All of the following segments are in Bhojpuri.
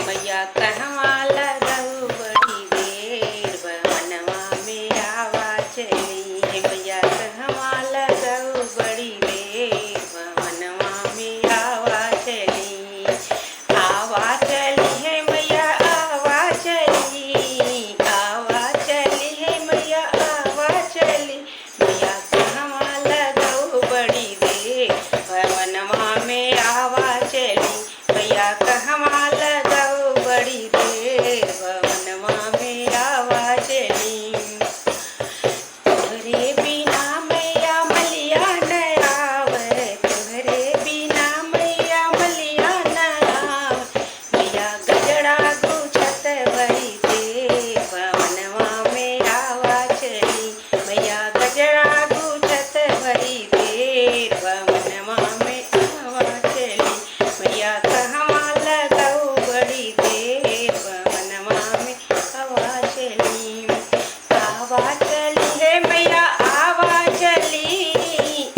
मैया कहवा लगऊ बड़ी देर भवनवा में आवा चली। मैया कहवा लगऊ बड़ी देर भवनवा में आवा चली। आवा चली है मैया आवा चली, आवा चली है मैया आवा चली। मैया कहवा लगऊ बड़ी देर भवनवा में आवा चली। मैया कहवा लगऊ बड़ी देर भवनवा में आवा चली। तोहरे बिना मैया मलिया न आवे, तोहरे बिना मैया मलिया न आवे। मैया गजड़ा गुछत बड़ी देर भवनवा में आवा चली। मैया गजड़ा गुछत बड़ी देर भवनवा में आवा चली। मैया कहवा लगऊ बड़ी देर भवनवा में आवा चली। आवा चली है मैया आवा चली,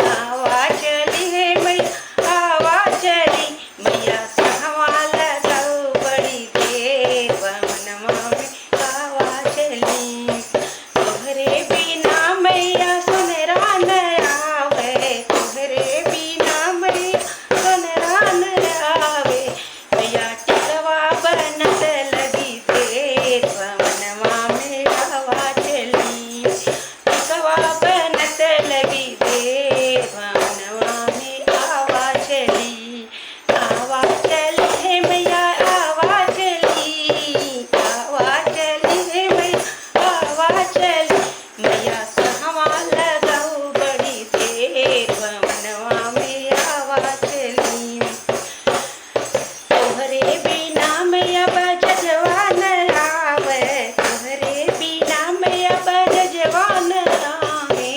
आवा चली है मैया आवा चली। मैया कहवा लगऊ बड़ी देर भवनवा में आवा चली। तोहरे बिना मैया सुनरा न आवे, तोहरे बिना मैया सुनरा न आवे। मैया टिकवा बनत लगी देर भवनवा में आवा चली। टिकवा बनत लगी देर भवनवा में आवा चली। आवा चली है मैया आवा चली, आवा चली है मैया आवा चली। मैया कहवा लगऊ बड़ी देर भवनवा में आवा चली। तोहरे बिना मैया बजजवा न आवे, तोहरे बिना मैया बजजवा न आवे।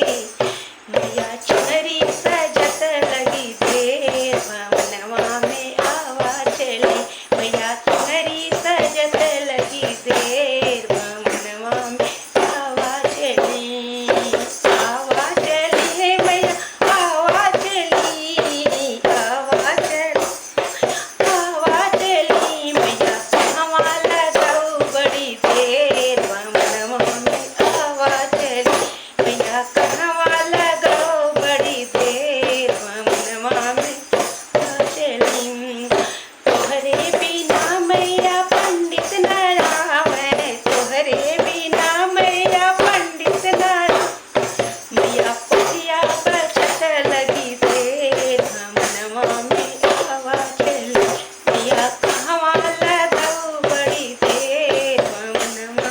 मैया चुनरी सजत लगी देर भवनवा में आवा चली। मैया चुनरी सजत लगी देर भवनवा में आवा चली। आवा चली है मैया आवा चली, आवा चली आवा चली। मैया कहवा लगऊ बड़ी देर भवनवा में आवा चली। मैया कहवा लगऊ बड़ी देर भवनवा में आवा चली। तोहरे बिना मैया पंडित न आवे, तोहरे बिना मैया पंडित न आवे। मैया पतिया बचत लगी देर भवनवा में आवा चली। मैया कहवा लगऊ बड़ी देर भवनवा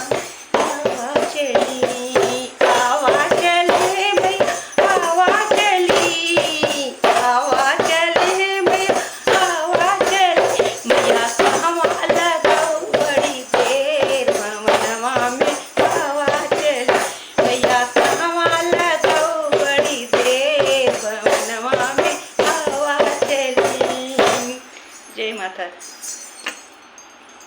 आवा चली। आवा चली मैया आवा चली, आवा चली मैया आवा चली। मैया कहवा लगऊ बड़ी देर भवनवा में आवा चली। मैया कहवा लगऊ बड़ी देर भवनवा में आवा चली। जय माता।